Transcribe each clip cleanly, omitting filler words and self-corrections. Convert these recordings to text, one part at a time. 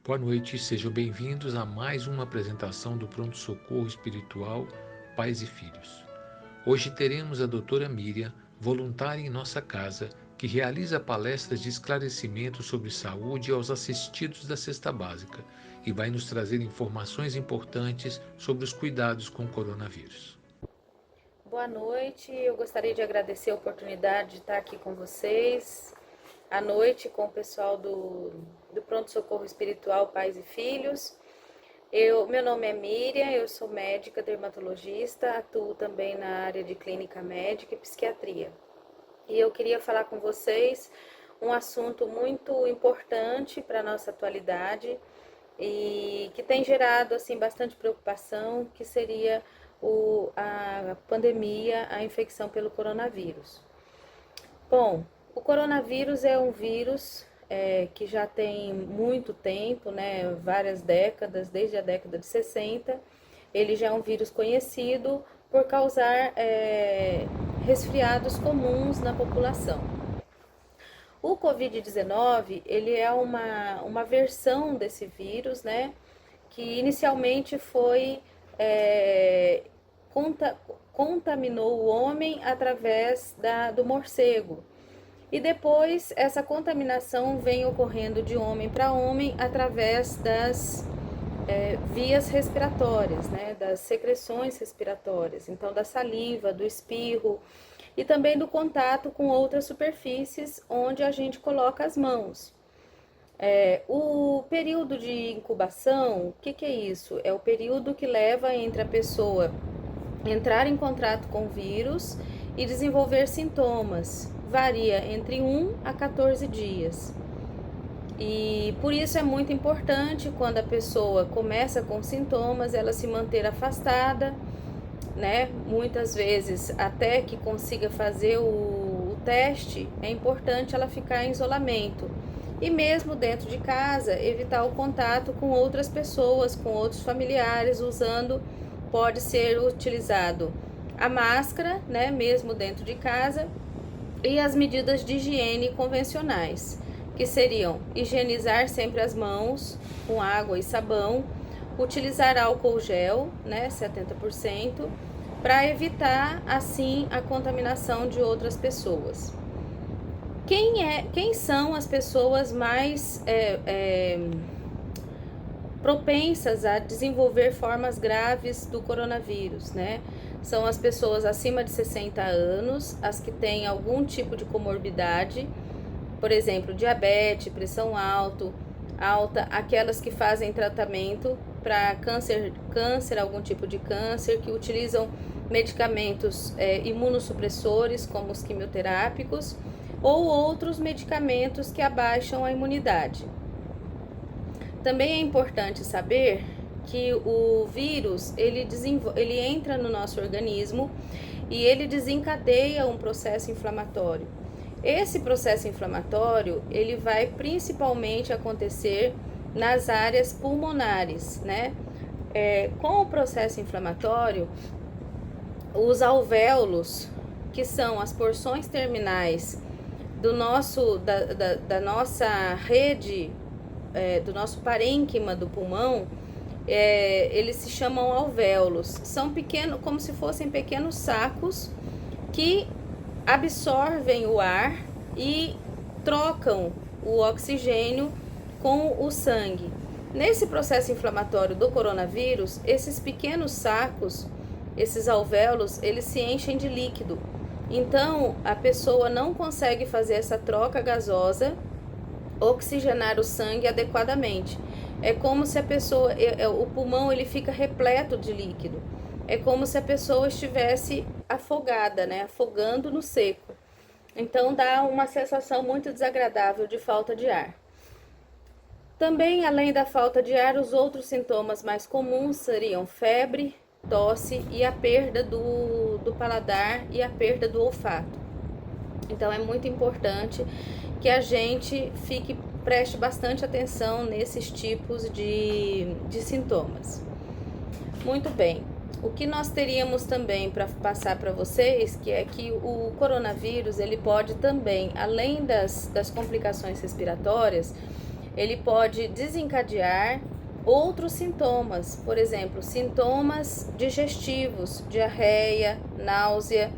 Boa noite, sejam bem-vindos a mais uma apresentação do Pronto Socorro Espiritual Pais e Filhos. Hoje teremos a doutora Miriam, voluntária em nossa casa, que realiza palestras de esclarecimento sobre saúde aos assistidos da cesta básica e vai nos trazer informações importantes sobre os cuidados com o coronavírus. Boa noite, eu gostaria de agradecer a oportunidade de estar aqui com vocês, à noite com o pessoal do Pronto Socorro Espiritual Pais e Filhos. Meu nome é Miriam, eu sou médica dermatologista, atuo também na área de clínica médica e psiquiatria. E eu queria falar com vocês um assunto muito importante para a nossa atualidade e que tem gerado assim bastante preocupação, que seria a pandemia, a infecção pelo coronavírus. Bom, o coronavírus é um vírus que já tem muito tempo, né, várias décadas, desde a década de 60. Ele já é um vírus conhecido por causar resfriados comuns na população. O Covid-19, ele é uma versão desse vírus, né, que inicialmente foi contaminou o homem através do morcego. E depois essa contaminação vem ocorrendo de homem para homem através das vias respiratórias, né, das secreções respiratórias, então da saliva, do espirro e também do contato com outras superfícies onde a gente coloca as mãos. O período de incubação, o que é isso? É o período que leva entre a pessoa entrar em contato com o vírus e desenvolver sintomas. Varia entre 1 a 14 dias. E por isso é muito importante, quando a pessoa começa com sintomas, ela se manter afastada, né? Muitas vezes, até que consiga fazer o teste, é importante ela ficar em isolamento. E mesmo dentro de casa, evitar o contato com outras pessoas, com outros familiares, pode ser utilizado a máscara, né, mesmo dentro de casa, e as medidas de higiene convencionais, que seriam higienizar sempre as mãos com água e sabão, utilizar álcool gel, né, 70%, para evitar assim a contaminação de outras pessoas. Quem são as pessoas mais propensas a desenvolver formas graves do coronavírus, né? São as pessoas acima de 60 anos, as que têm algum tipo de comorbidade, por exemplo, diabetes, pressão alta, aquelas que fazem tratamento para câncer, algum tipo de câncer, que utilizam medicamentos imunossupressores, como os quimioterápicos, ou outros medicamentos que abaixam a imunidade. Também é importante saber que o vírus ele entra no nosso organismo e ele desencadeia um processo inflamatório. Esse processo inflamatório ele vai principalmente acontecer nas áreas pulmonares, né? Com o processo inflamatório, os alvéolos, que são as porções terminais da nossa rede, do nosso parênquima do pulmão, eles se chamam alvéolos. São pequenos, como se fossem pequenos sacos que absorvem o ar e trocam o oxigênio com o sangue. Nesse processo inflamatório do coronavírus, esses pequenos sacos, esses alvéolos, eles se enchem de líquido. Então, a pessoa não consegue fazer essa troca gasosa, oxigenar o sangue adequadamente. É como se a pessoa, o pulmão ele fica repleto de líquido. É como se a pessoa estivesse afogada, né? Afogando no seco. Então dá uma sensação muito desagradável de falta de ar. Também, além da falta de ar, os outros sintomas mais comuns seriam febre, tosse e a perda do paladar e a perda do olfato. Então é muito importante que a gente preste bastante atenção nesses tipos de sintomas. Muito bem. O que nós teríamos também para passar para vocês, que é que o coronavírus, ele pode também, além das complicações respiratórias, ele pode desencadear outros sintomas, por exemplo, sintomas digestivos, diarreia, náusea,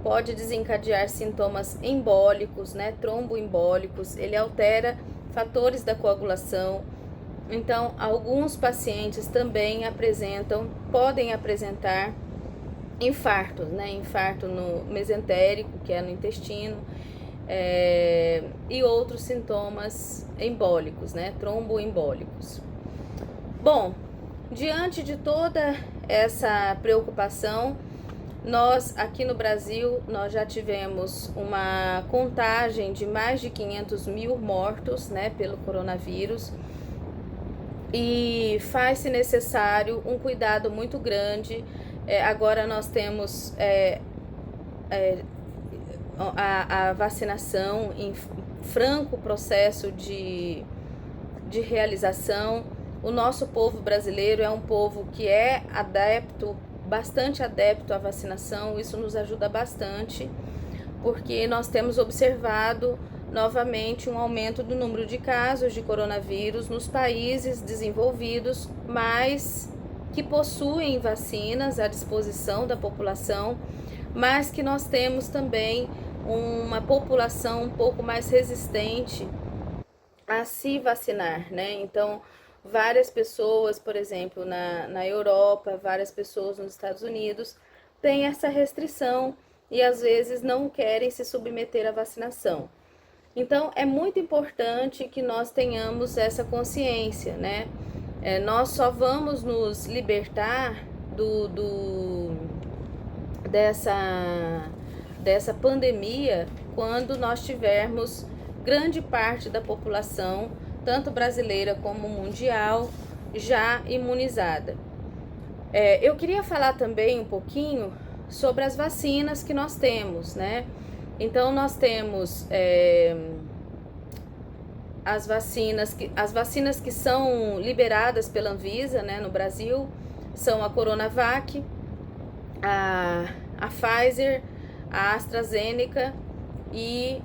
pode desencadear sintomas embólicos, né, tromboembólicos, ele altera fatores da coagulação. Então, alguns pacientes também podem apresentar infartos, né, infarto no mesentérico, que é no intestino, e outros sintomas embólicos, né, tromboembólicos. Bom, diante de toda essa preocupação, nós aqui no Brasil, nós já tivemos uma contagem de mais de 500 mil mortos, né, pelo coronavírus, e faz-se necessário um cuidado muito grande. Agora nós temos a vacinação em franco processo de realização. O nosso povo brasileiro é um povo que é bastante adepto à vacinação. Isso nos ajuda bastante, porque nós temos observado novamente um aumento do número de casos de coronavírus nos países desenvolvidos, mas que possuem vacinas à disposição da população, mas que nós temos também uma população um pouco mais resistente a se vacinar, né? Então, várias pessoas, por exemplo, na Europa, várias pessoas nos Estados Unidos têm essa restrição e às vezes não querem se submeter à vacinação. Então, é muito importante que nós tenhamos essa consciência, né? Nós só vamos nos libertar dessa pandemia quando nós tivermos grande parte da população, tanto brasileira como mundial, já imunizada. Eu queria falar também um pouquinho sobre as vacinas que nós temos, né? Então, nós temos as vacinas que são liberadas pela Anvisa, né, no Brasil, são a Coronavac, a Pfizer, a AstraZeneca e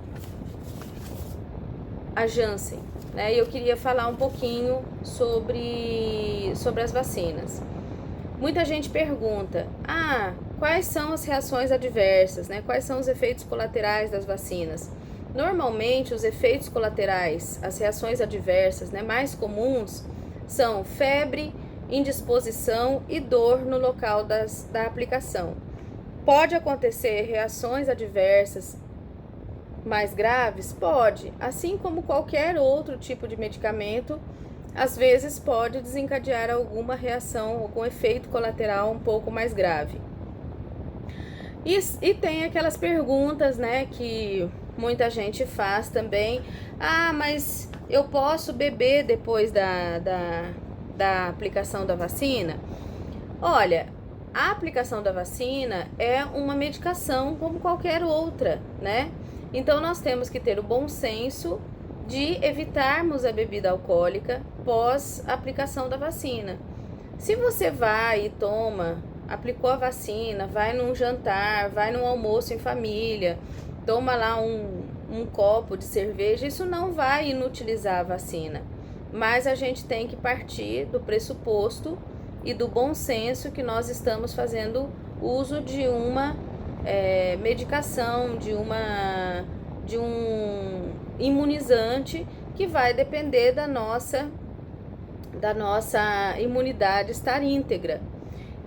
a Janssen, né? E eu queria falar um pouquinho sobre as vacinas. Muita gente pergunta, quais são as reações adversas, né? Quais são os efeitos colaterais das vacinas? Normalmente, os efeitos colaterais, as reações adversas, né, mais comuns são febre, indisposição e dor no local da aplicação. Pode acontecer reações adversas mais graves? Pode, assim como qualquer outro tipo de medicamento, às vezes pode desencadear alguma reação, algum efeito colateral um pouco mais grave. E tem aquelas perguntas, né, que muita gente faz também. Mas eu posso beber depois da aplicação da vacina? Olha, a aplicação da vacina é uma medicação como qualquer outra, né? Então, nós temos que ter o bom senso de evitarmos a bebida alcoólica pós aplicação da vacina. Se você vai e aplicou a vacina, vai num jantar, vai num almoço em família, toma lá um copo de cerveja, isso não vai inutilizar a vacina. Mas a gente tem que partir do pressuposto e do bom senso que nós estamos fazendo uso de uma medicação, de um imunizante que vai depender da nossa imunidade estar íntegra.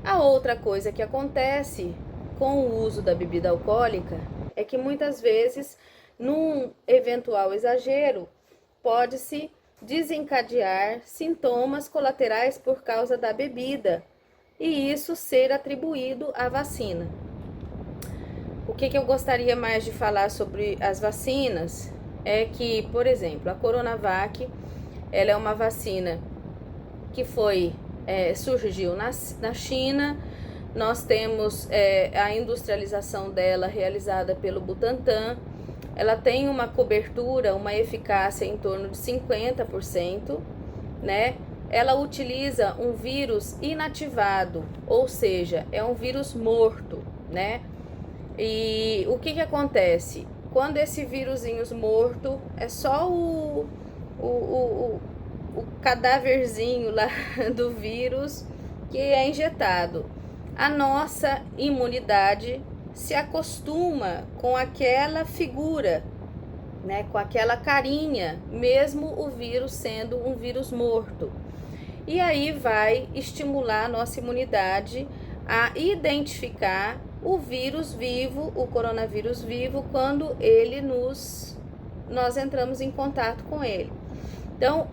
A outra coisa que acontece com o uso da bebida alcoólica é que muitas vezes, num eventual exagero, pode-se desencadear sintomas colaterais por causa da bebida e isso ser atribuído à vacina. O que eu gostaria mais de falar sobre as vacinas é que, por exemplo, a Coronavac, ela é uma vacina que surgiu na China. Nós temos a industrialização dela realizada pelo Butantan. Ela tem uma cobertura, uma eficácia em torno de 50%, né? Ela utiliza um vírus inativado, ou seja, é um vírus morto, né? E o que acontece? Quando esse vírusinho morto, é só o o cadáverzinho lá do vírus que é injetado. A nossa imunidade se acostuma com aquela figura, né, com aquela carinha, mesmo o vírus sendo um vírus morto. E aí vai estimular a nossa imunidade a identificar o vírus vivo, o coronavírus vivo, quando nós entramos em contato com ele. Então,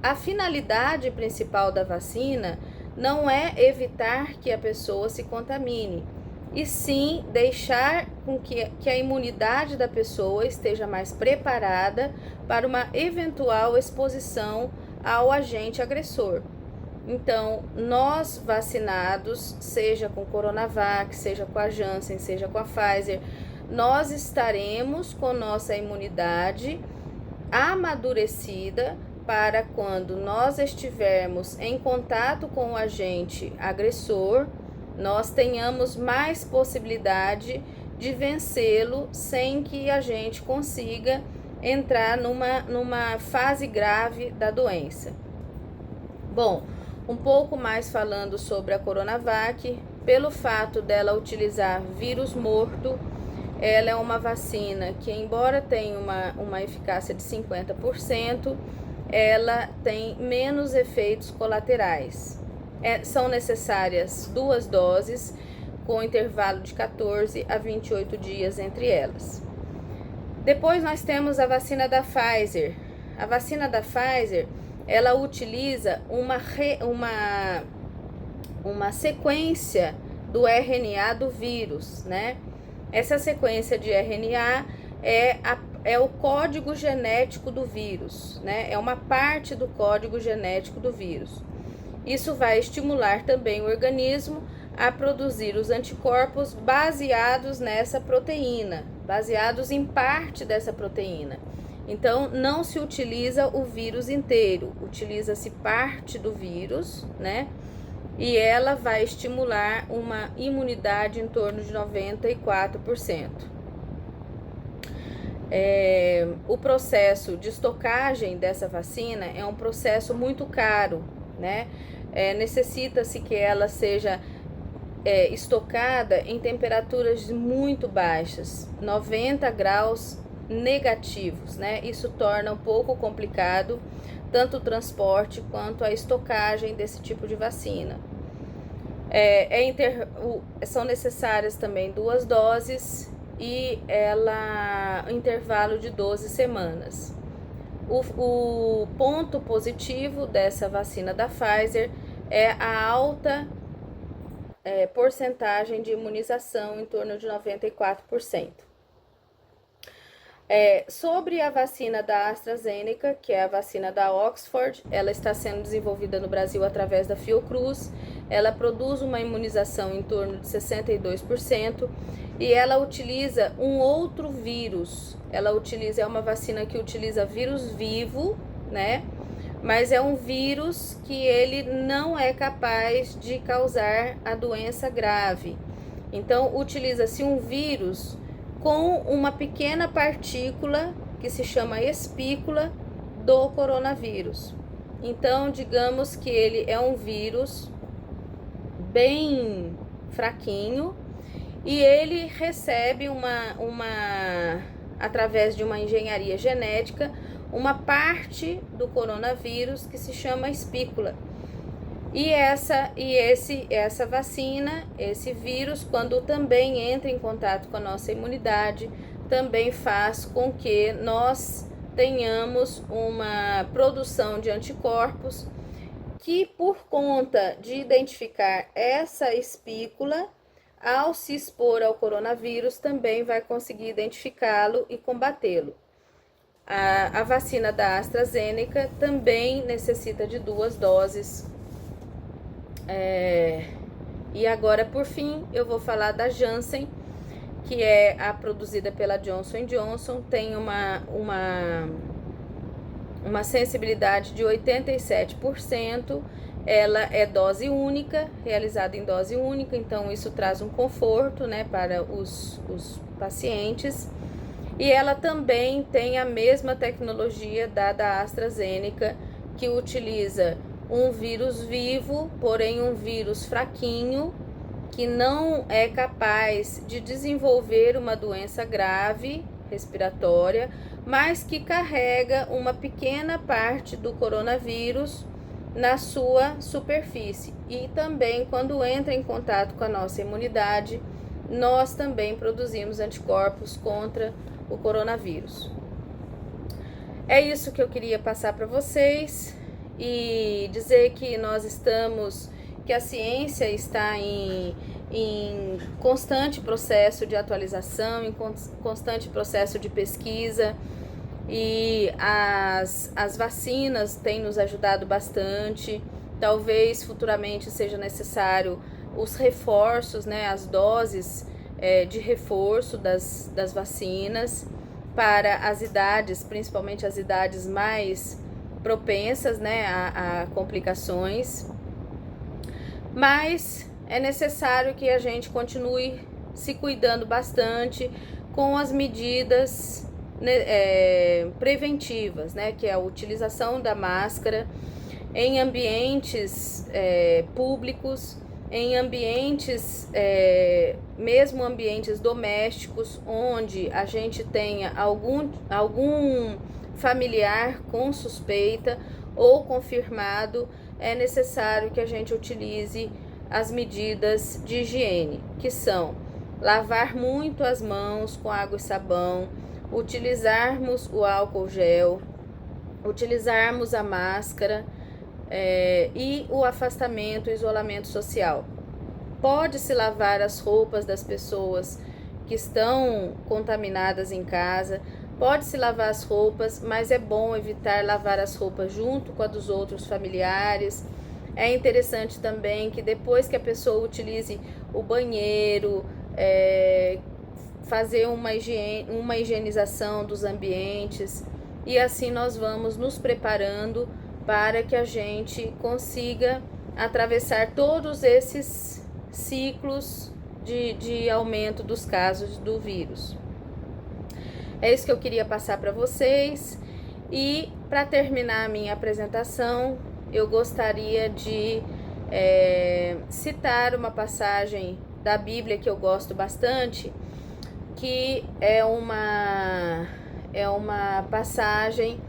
a finalidade principal da vacina não é evitar que a pessoa se contamine, e sim deixar com que a imunidade da pessoa esteja mais preparada para uma eventual exposição ao agente agressor. Então, nós vacinados, seja com Coronavac, seja com a Janssen, seja com a Pfizer, nós estaremos com nossa imunidade amadurecida para quando nós estivermos em contato com o agente agressor, nós tenhamos mais possibilidade de vencê-lo sem que a gente consiga entrar numa fase grave da doença. Bom, um pouco mais falando sobre a Coronavac, pelo fato dela utilizar vírus morto, ela é uma vacina que, embora tenha uma eficácia de 50%, ela tem menos efeitos colaterais. São necessárias 2 doses, com intervalo de 14 a 28 dias entre elas. Depois nós temos a vacina da Pfizer. A vacina da Pfizer, ela utiliza uma sequência do RNA do vírus, né? Essa sequência de RNA é o código genético do vírus, né? É uma parte do código genético do vírus. Isso vai estimular também o organismo a produzir os anticorpos baseados nessa proteína, baseados em parte dessa proteína. Então, não se utiliza o vírus inteiro, utiliza-se parte do vírus, né? E ela vai estimular uma imunidade em torno de 94%. O processo de estocagem dessa vacina é um processo muito caro, né? Necessita-se que ela seja estocada em temperaturas muito baixas, 90 graus negativos, né? Isso torna um pouco complicado tanto o transporte quanto a estocagem desse tipo de vacina. São necessárias também 2 doses e intervalo de 12 semanas. O ponto positivo dessa vacina da Pfizer é a alta porcentagem de imunização, em torno de 94%. Sobre a vacina da AstraZeneca, que é a vacina da Oxford, ela está sendo desenvolvida no Brasil através da Fiocruz. Ela produz uma imunização em torno de 62% e ela utiliza um outro vírus. É uma vacina que utiliza vírus vivo, né? Mas é um vírus que ele não é capaz de causar a doença grave. Então, utiliza-se um vírus com uma pequena partícula que se chama espícula do coronavírus. Então, digamos que ele é um vírus bem fraquinho e ele recebe através de uma engenharia genética, uma parte do coronavírus que se chama espícula. E essa vacina, esse vírus, quando também entra em contato com a nossa imunidade, também faz com que nós tenhamos uma produção de anticorpos que, por conta de identificar essa espícula, ao se expor ao coronavírus, também vai conseguir identificá-lo e combatê-lo. A vacina da AstraZeneca também necessita de 2 doses. E agora, por fim, eu vou falar da Janssen, que é a produzida pela Johnson & Johnson. Tem uma sensibilidade de 87%. Ela é dose única, realizada em dose única, então isso traz um conforto, né, para os pacientes. E ela também tem a mesma tecnologia da AstraZeneca, que utiliza um vírus vivo, porém um vírus fraquinho, que não é capaz de desenvolver uma doença grave respiratória, mas que carrega uma pequena parte do coronavírus na sua superfície. E também, quando entra em contato com a nossa imunidade, nós também produzimos anticorpos contra o coronavírus. É isso que eu queria passar para vocês e dizer que que a ciência está em constante processo de atualização, em constante processo de pesquisa, e as vacinas têm nos ajudado bastante. Talvez futuramente seja necessário os reforços, né, as doses de reforço das vacinas para as idades, principalmente as idades mais propensas, né, a complicações. Mas é necessário que a gente continue se cuidando bastante com as medidas preventivas, né, que é a utilização da máscara em ambientes públicos, em ambientes, mesmo ambientes domésticos, onde a gente tenha algum familiar com suspeita ou confirmado, é necessário que a gente utilize as medidas de higiene, que são lavar muito as mãos com água e sabão, utilizarmos o álcool gel, utilizarmos a máscara e o afastamento, o isolamento social. Pode-se lavar as roupas das pessoas que estão contaminadas em casa, pode-se lavar as roupas, mas é bom evitar lavar as roupas junto com a dos outros familiares. É interessante também que depois que a pessoa utilize o banheiro, fazer uma higienização dos ambientes, e assim nós vamos nos preparando para que a gente consiga atravessar todos esses ciclos de aumento dos casos do vírus. É isso que eu queria passar para vocês. E para terminar a minha apresentação, eu gostaria de citar uma passagem da Bíblia que eu gosto bastante, que é uma passagem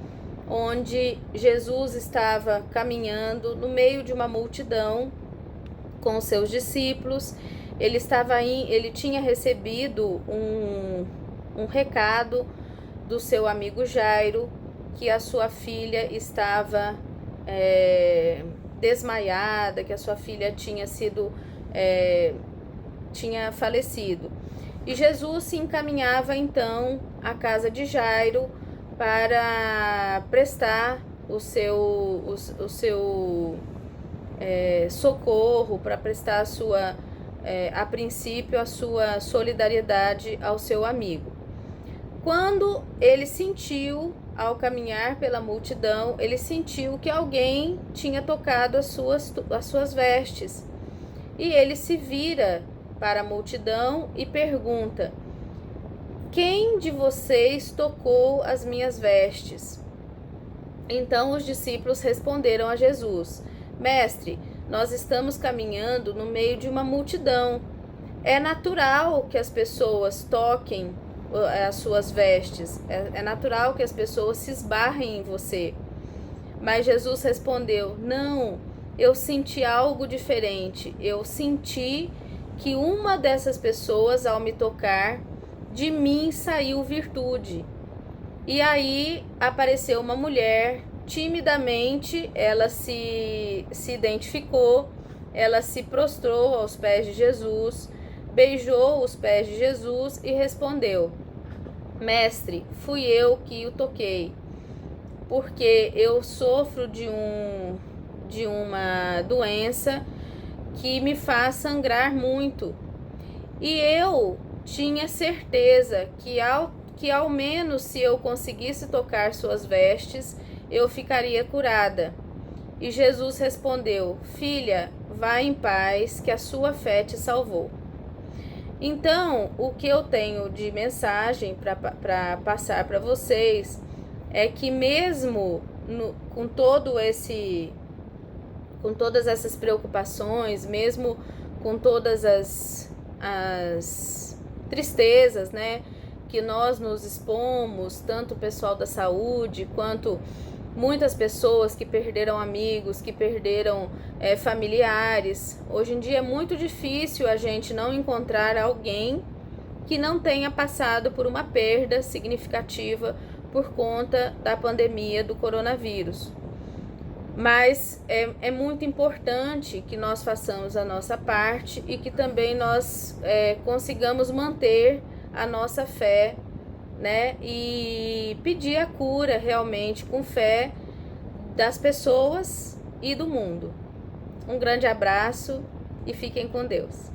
onde Jesus estava caminhando no meio de uma multidão com os seus discípulos. Ele tinha recebido um recado do seu amigo Jairo, que a sua filha estava desmaiada, que a sua filha tinha falecido. E Jesus se encaminhava então à casa de Jairo para prestar o seu socorro, para prestar a princípio a sua solidariedade ao seu amigo. Quando ele sentiu, ao caminhar pela multidão, ele sentiu que alguém tinha tocado as suas vestes. E ele se vira para a multidão e pergunta: quem de vocês tocou as minhas vestes? Então os discípulos responderam a Jesus: Mestre, nós estamos caminhando no meio de uma multidão. É natural que as pessoas toquem as suas vestes. É natural que as pessoas se esbarrem em você. Mas Jesus respondeu: não, eu senti algo diferente. Eu senti que uma dessas pessoas, ao me tocar, de mim saiu virtude. E aí apareceu uma mulher, timidamente ela se identificou, ela se prostrou aos pés de Jesus, beijou os pés de Jesus e respondeu: Mestre, fui eu que o toquei, porque eu sofro de uma doença que me faz sangrar muito. E eu tinha certeza que ao menos se eu conseguisse tocar suas vestes, eu ficaria curada. E Jesus respondeu: Filha, vá em paz, que a sua fé te salvou. Então, o que eu tenho de mensagem para passar para vocês é que mesmo com todas essas preocupações, mesmo com todas as tristezas, né, que nós nos expomos, tanto o pessoal da saúde quanto muitas pessoas que perderam amigos, que perderam familiares. Hoje em dia é muito difícil a gente não encontrar alguém que não tenha passado por uma perda significativa por conta da pandemia do coronavírus. Mas é muito importante que nós façamos a nossa parte e que também nós consigamos manter a nossa fé, né? E pedir a cura realmente com fé das pessoas e do mundo. Um grande abraço e fiquem com Deus.